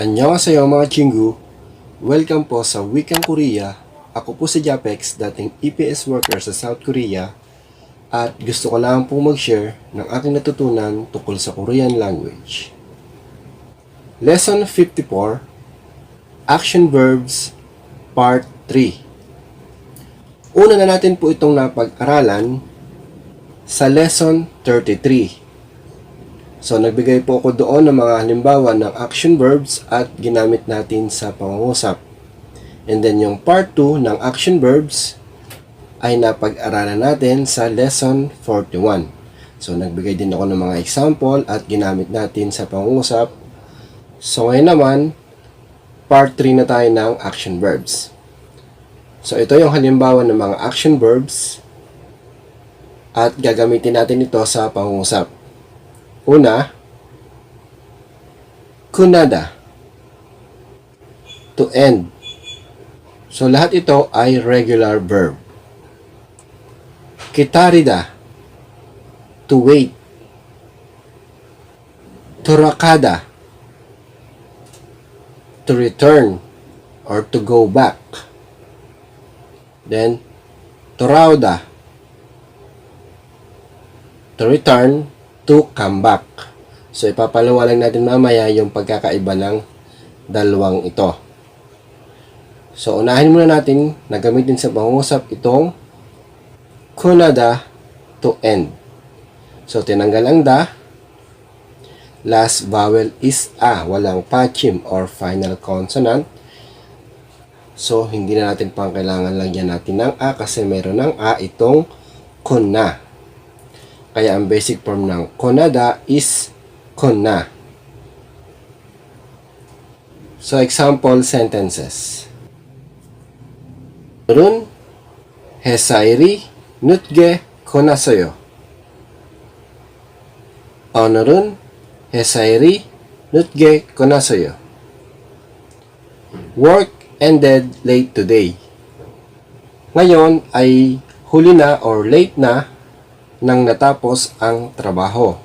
Annyeonghaseyo mga Chingu. Welcome po sa Wikang Korea. Ako po si Japex, dating EPS worker sa South Korea. At gusto ko lang po mag-share ng aking natutunan tungkol sa Korean language. Lesson 54, Action Verbs, Part 3. Una na natin po itong napag-aralan sa Lesson 33. So, nagbigay po ako doon ng mga halimbawa ng action verbs at ginamit natin sa pangungusap. And then, yung part 2 ng action verbs ay napag-aralan natin sa lesson 41. So, nagbigay din ako ng mga example at ginamit natin sa pangungusap. So, ngayon naman, part 3 na tayo ng action verbs. So, ito yung halimbawa ng mga action verbs at gagamitin natin ito sa pangungusap. Una, kunada, to end. So, lahat ito ay regular verb. Kitarida, to wait. Turakada, to return or to go back. Then, turauda, to return, to come back. So, ipapaliwanag natin mamaya yung pagkakaiba ng dalawang ito. So, unahin muna natin na gamitin sa pangungusap itong kunada to end. So, tinanggal ang da. Last vowel is a. Walang pachim or final consonant. So, hindi na natin pang kailangan lagyan natin ng a kasi meron ng a itong kuna. Kaya ang basic form ng kunada is kuna. So, example sentences. Onorun hesairi nutge konasoyo. Onorun hesairi nutge konasoyo. Work ended late today. Ngayon ay huli na or late na nang natapos ang trabaho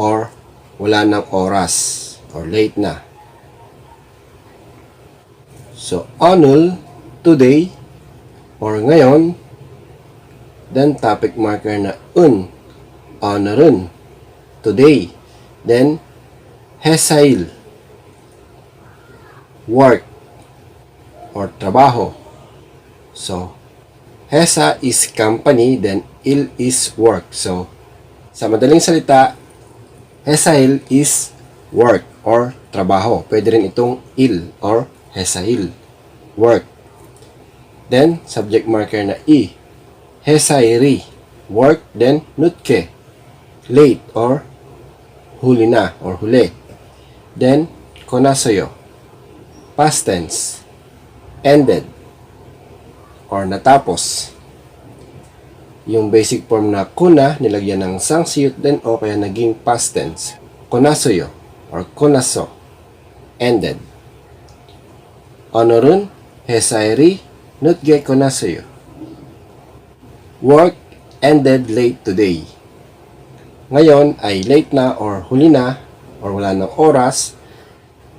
or wala ng oras or late na. So, onul, today or ngayon, then topic marker na onorun, today, then hesail, work or trabaho. So, hesa is company, then il is work. So, sa madaling salita, hesail is work or trabaho. Pwede rin itong il or hesail, work. Then, subject marker na i. Hesairi, work, then nutke, late or huli na or huli. Then, konasoyo, past tense, ended or natapos. Yung basic form na kuna, nilagyan ng sangsiyut din o kaya naging past tense. Konasoyo or konaso, ended. Onorun hesairi nutge konasoyo. Work ended late today. Ngayon ay late na or huli na or wala ng oras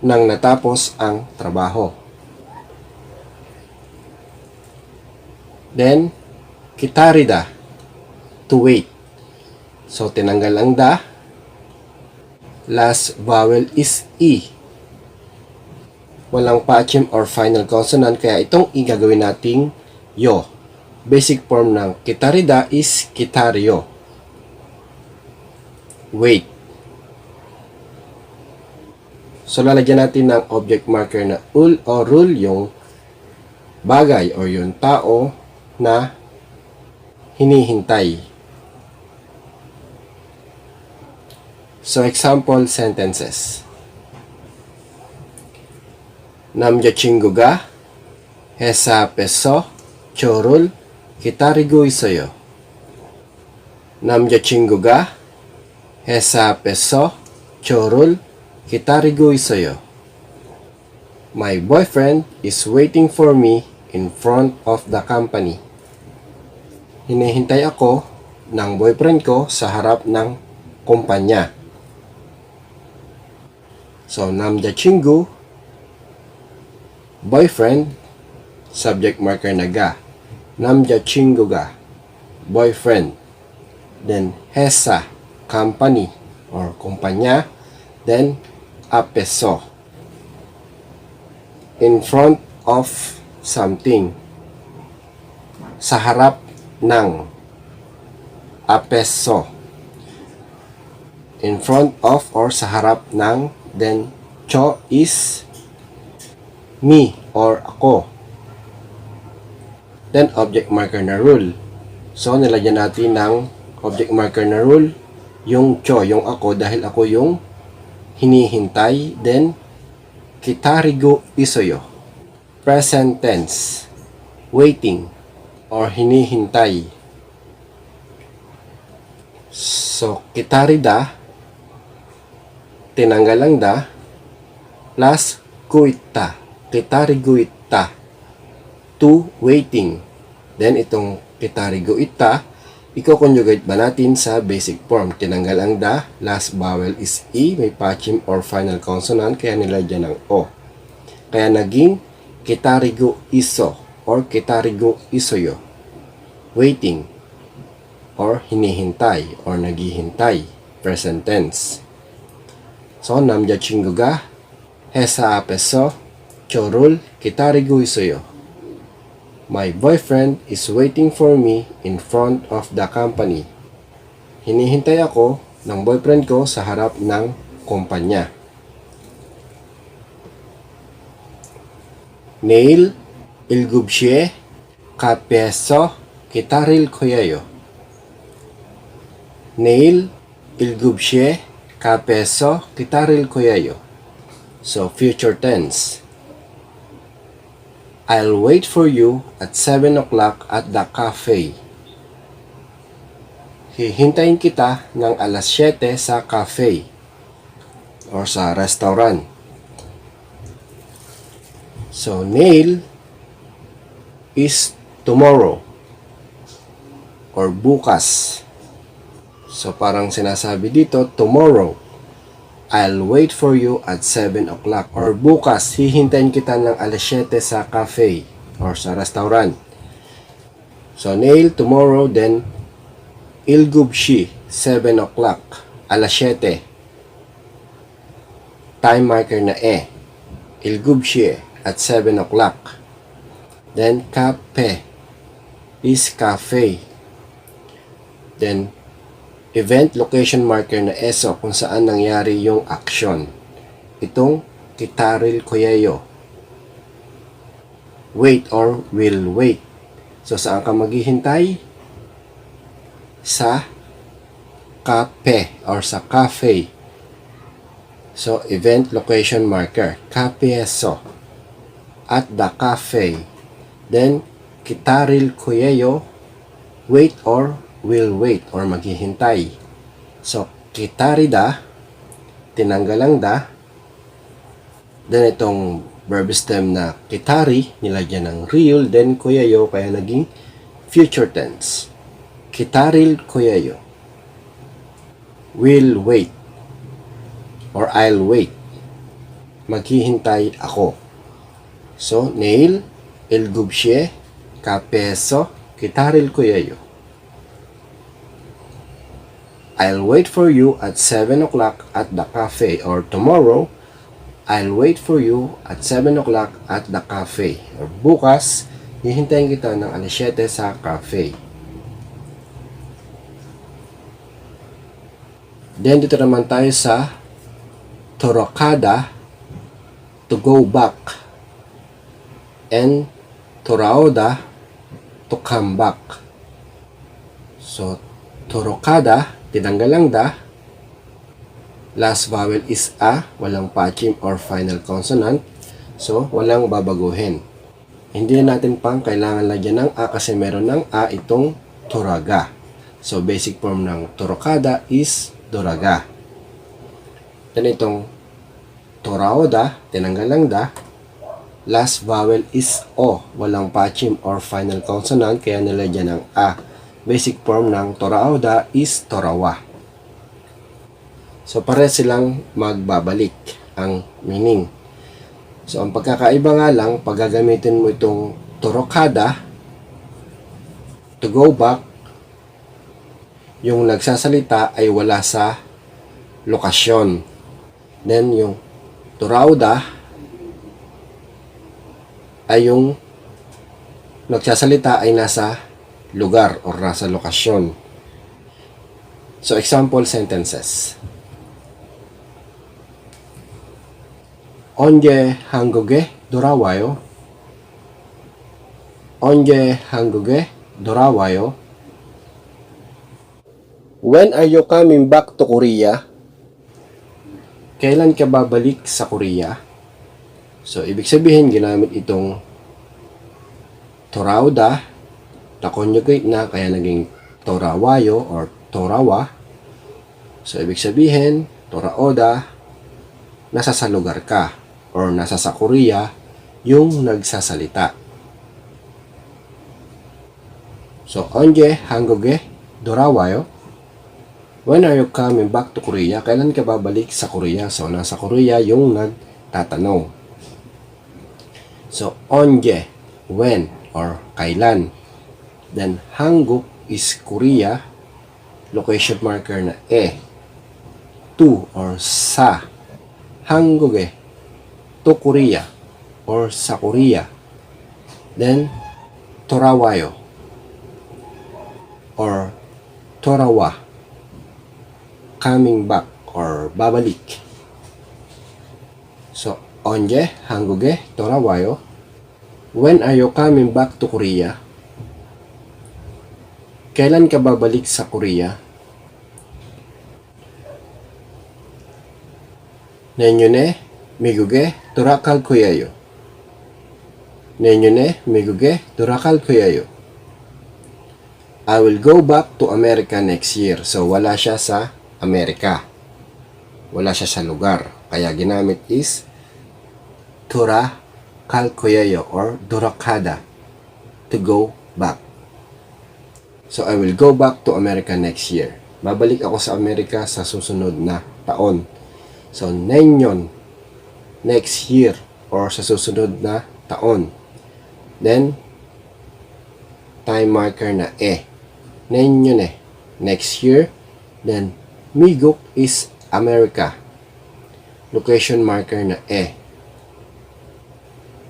nang natapos ang trabaho. Then, kitarida, to wait. So, tinanggal ang da. Last vowel is e. Walang pachim or final consonant, kaya itong i gagawin nating yo. Basic form ng kitarida is kitaryo. Wait. So, lalagyan natin ng object marker na ul o rule, yung bagay or yung tao na hinihintay. So, example sentences. 남자친구가 회사 앞에서 저를 기다리고 있어요. 남자친구가 회사 앞에서 저를 기다리고 있어요. My boyfriend is waiting for me in front of the company. Hinihintay ako ng boyfriend ko sa harap ng kumpanya. So, 남자친구 Boyfriend, subject marker na ga. Namja친구 ga, boyfriend. Then, 회사, company or kumpanya. Then, 앞에서, in front of something. Sa harap ng, 앞에서. In front of or sa harap ng. Then, 저 is me or ako. Then, object marker na rule. So, nilagyan natin ng object marker na rule yung 저, yung ako, dahil ako yung hinihintay. Then, 기다리고 있어요. Present tense, waiting or hinihintay. So, 기다리다, tinanggal ang da, plus 구있다, 기다리고 있다, to waiting. Then, itong 기다리고 있다, i-conjugate ba natin sa basic form? Tinanggal ang da, last vowel is E, may pachim or final consonant, kaya nilagyan ng O. Kaya naging 기다리고 있어 or 기다리고 있어요. Waiting or hinihintay or naghihintay. Present tense. So, 남자친구가 회사 앞에서 저를 기다리고 있어요. My boyfriend is waiting for me in front of the company. Hinihintay ako ng boyfriend ko sa harap ng kumpanya. 내일 7시에 카페에서 기다릴 거예요. 내일 7시에 카페에서 기다릴 거예요. So, future tense. I'll wait for you at 7 o'clock at the cafe. Hihintayin kita ng alas 7 sa cafe or sa restaurant. So, 내일 is tomorrow or bukas. So, parang sinasabi dito, tomorrow, I'll wait for you at 7 o'clock. Or bukas, hihintayin kita ng alas 7 sa cafe or sa restaurant. So, 내일, tomorrow, then, 7시, 7 o'clock, alas 7. Time marker na 7시 at 7 o'clock. Then, cafe is cafe. Then, event location marker na ESO kung saan nangyari yung action. Itong 기다릴 거예요. Wait or will wait. So, saan ka maghihintay? Sa cafe or sa cafe. So, event location marker. Cafe-ESO. At the cafe. Then, 기다릴 거예요. Wait or will wait or maghihintay. So, 기다리다, tinanggal ang da. Then, itong verb stem na 기다리, nilagyan ng real. Then, 거예요, kaya naging future tense. 기다릴 거예요. Will wait or I'll wait. Maghihintay ako. So, 내일 7시에 카페에서 기다릴 거예요. I'll wait for you at 7 o'clock at the cafe. Or tomorrow, I'll wait for you at 7 o'clock at the cafe. Or bukas, hihintayin kita ng alas 7 sa cafe. Then, dito naman tayo sa torokada, to go back. And torauda, to come back. So, torokada, tinanggal lang da. Last vowel is a, walang pachim or final consonant. So, walang babaguhin. Hindi na natin pang kailangan lagyan ng a kasi meron ng a itong toraga. So, basic form ng torokada is doraga. Then itong toraoda, tinanggal lang da. Last vowel is o, walang pachim or final consonant kaya nilagyan ng a. Basic form ng toraoda is torawa. So, pare silang magbabalik ang meaning. So, ang pagkakaiba nga lang, pag gagamitin mo itong torokada, to go back, yung nagsasalita ay wala sa lokasyon. Then, yung turauda ay yung nagsasalita ay nasa lugar or nasa lokasyon. So, example sentences. 언제 한국에 돌아와요? 언제 한국에 돌아와요? When are you coming back to Korea? Kailan ka babalik sa Korea? So, ibig sabihin, ginamit itong torauda na conjugate na, kaya naging torawayo or torawa. So, ibig sabihin, toraoda, nasa sa lugar ka or nasa sa Korea yung nagsasalita. So, 언제 한국에 돌아와요? When are you coming back to Korea? Kailan ka babalik sa Korea? So, nasa Korea yung nagtatanong. So, 언제, when, or kailan. Then, 한국 is Korea. Location marker na to or sa. 한국에, to Korea, or sa Korea. Then, 돌아와요, or 돌아와, coming back, or babalik. So, 언제 한국에 돌아와요? When are you coming back to Korea? Kailan ka babalik sa Korea? 내년에 미국에 돌아갈 거예요. 내년에 미국에 돌아갈 거예요. I will go back to America next year. So, wala siya sa Amerika. Wala siya sa lugar. Kaya ginamit is 돌아갈 거예요 or 돌아가다, to go back. So, I will go back to America next year. Babalik ako sa Amerika sa susunod na taon. So, 내년, next year, or sa susunod na taon. Then, time marker na 내년에, next year. Then, 미국 is America. Location marker na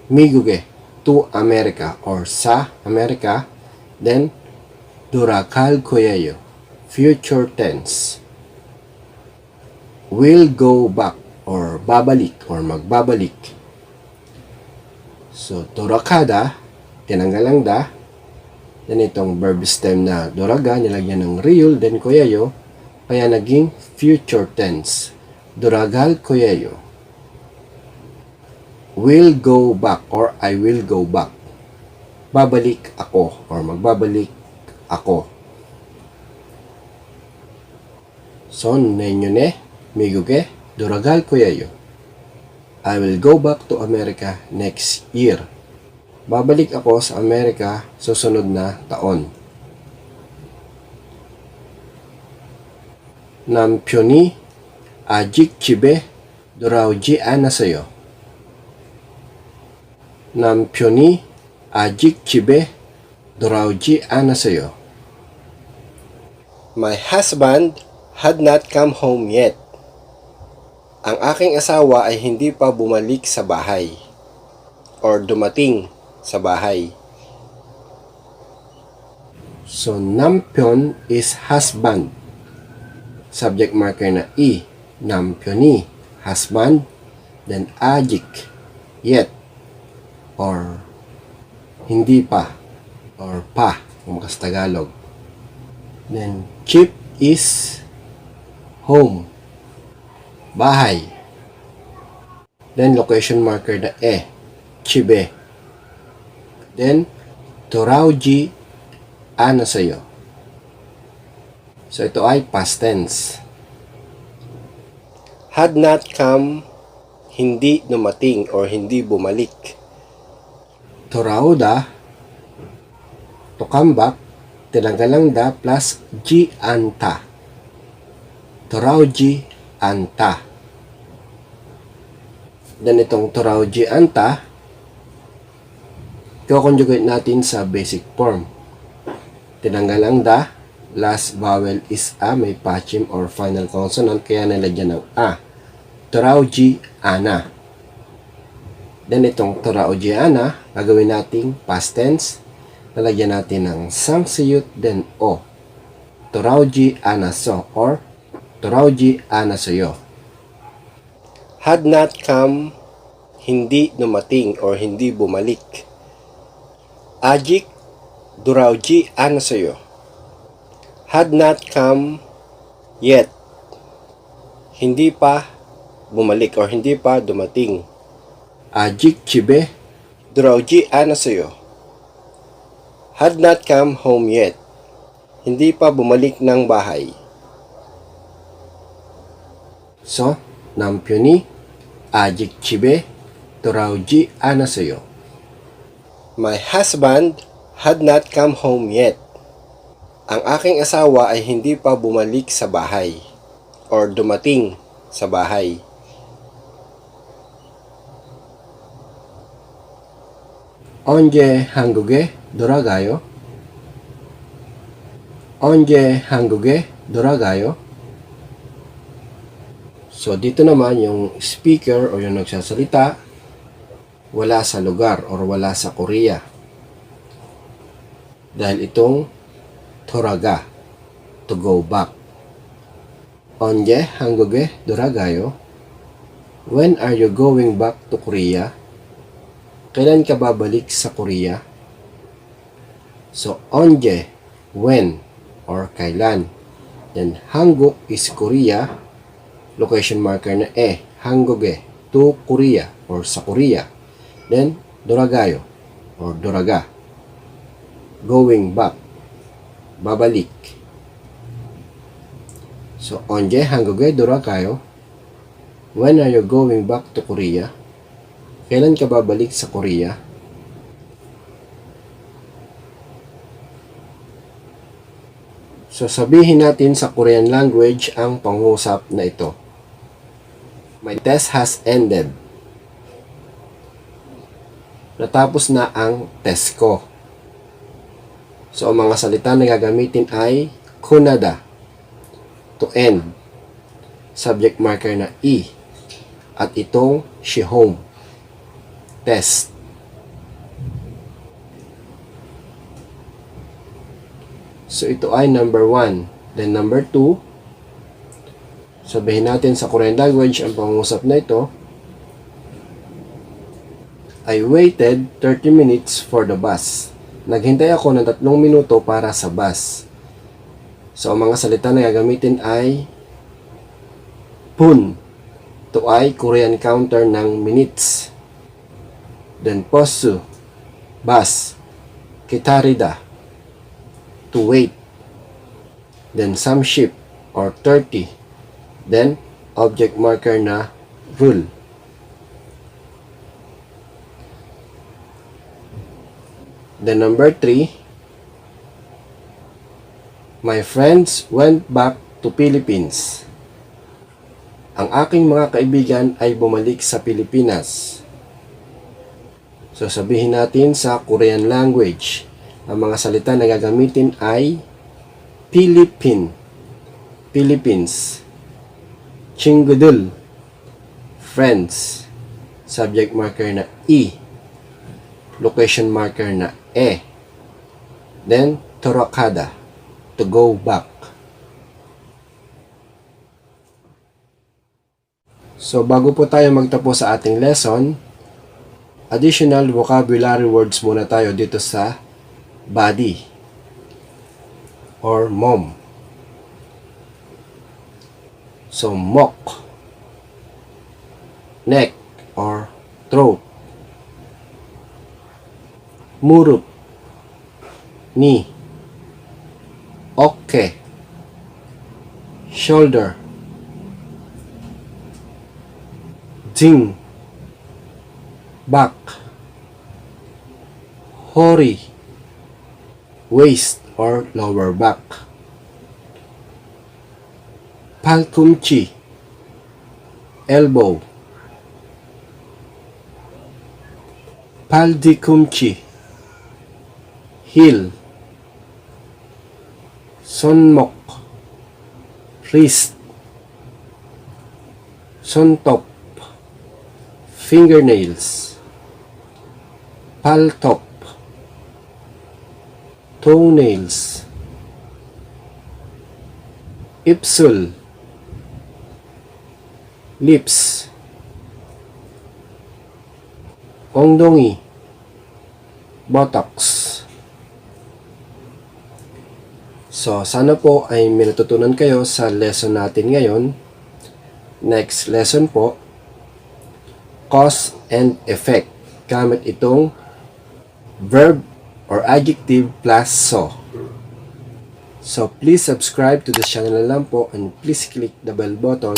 미국에, to America, or sa America. Then, 돌아갈 거예요. Future tense. Will go back, or babalik, or magbabalik. So, 돌아가다, tinanggal ang da. Then itong verb stem na doraga, nilagyan ng real, then koyeyo, kaya naging future tense. 돌아갈 거예요. Will go back, or I will go back. Babalik ako, or magbabalik ako. So, 내년에 미국에 돌아갈 거예요. I will go back to America next year. Babalik ako sa Amerika susunod na taon. 남편이 아직 집에 돌아오지 않았어요. 남편이 아직 집에 돌아오지 않았어요. My husband had not come home yet. Ang aking asawa ay hindi pa bumalik sa bahay or dumating sa bahay. So, 남편 is husband. Subject marker na 남편이, husband. Then, 아직, yet, or hindi pa, or pa, kung sa Tagalog. Then, 집 is home. Bahay. Then, location marker na 집에. Then, 돌아오지 않았어요. So, ito ay past tense. Had not come, hindi dumating or hindi bumalik. 돌아오다, to come back, tinanggal lang da plus G anta. 돌아오지 않다. Then itong Torauji Anta, ko-conjugate natin sa basic form. Tinanggal ang da, last vowel is a, may pachim or final consonant, kaya nilagyan ng a. Torauji Ana. Then itong Torauji Ana, gagawin nating past tense, nalagyan natin ng sangsiyut, then o. Torauji Anaso or Torauji Anasoyo. Had not come, hindi dumating or hindi bumalik. Ajik Durauji Anasoyo. Had not come yet. Hindi pa bumalik or hindi pa dumating. Ajik Chibe Durauji Anasoyo. Had not come home yet. Hindi pa bumalik ng bahay. So, Nampyoni Ajik Chibe Durauji Anasoyo. My husband had not come home yet. Ang aking asawa ay hindi pa bumalik sa bahay or dumating sa bahay. Onje 한국에 돌아가요? Onje 한국에 돌아가요? So dito naman yung speaker o yung nagsasalita wala sa lugar or wala sa Korea. Dahil itong Toraga, to go back. Onje 한국에 돌아가요? When are you going back to Korea? Kailan ka babalik sa Korea? So, onje, when, or kailan. Then, Hanguk is Korea. Location marker na Hanguk에, to Korea, or sa Korea. Then, 돌아가요, or doraga. Going back, babalik. So, onje 한국에 돌아가요? When are you going back to Korea? Kailan ka babalik sa Korea? So, sabihin natin sa Korean language ang pangusap na ito. My test has ended. Natapos na ang test ko. So, ang mga salita na gagamitin ay kunada, to end, subject marker na i, at itong shihome, test. So, ito ay number 1. Then, number 2, sabihin natin sa Korean language ang pangusap na ito. I waited 30 minutes for the bus. Naghintay ako ng 3 minuto para sa bus. So, ang mga salita na gagamitin ay pun, to ay Korean counter ng minutes. Then, posu, bus, kitarida, to wait. Then, samship, or 30. Then, object marker na rule. Then, number 3, my friends went back to Philippines. Ang aking mga kaibigan ay bumalik sa Pilipinas. So, sabihin natin sa Korean language, ang mga salita na gagamitin ay Philippines, 친구들, friends, subject marker na i, location marker na then torakada, to go back. So, bago po tayo magtapos sa ating lesson, additional vocabulary words muna tayo dito sa body or mom. So, mok, neck or throat. Murup, knee. Oke, shoulder. Jing, back. Hori, waist or lower back. Palkumchi, elbow. Paldikumchi, heel, sonmok, wrist, sontop, fingernails, paltop, toenails, ipsul, lips, ongdongi, buttocks. So, sana po ay may natutunan kayo sa lesson natin ngayon. Next lesson po, cause and effect. Gamit itong verb or adjective plus so. So, please subscribe to the channel na lang po and please click the bell button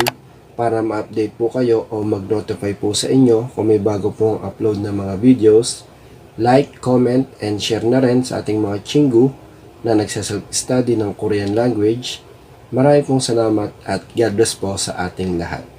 para ma-update po kayo o mag-notify po sa inyo kung may bago pong upload na mga videos. Like, comment, and share na rin sa ating mga chingu na nagsaself-study ng Korean language. Maraming pong salamat at God bless po sa ating lahat.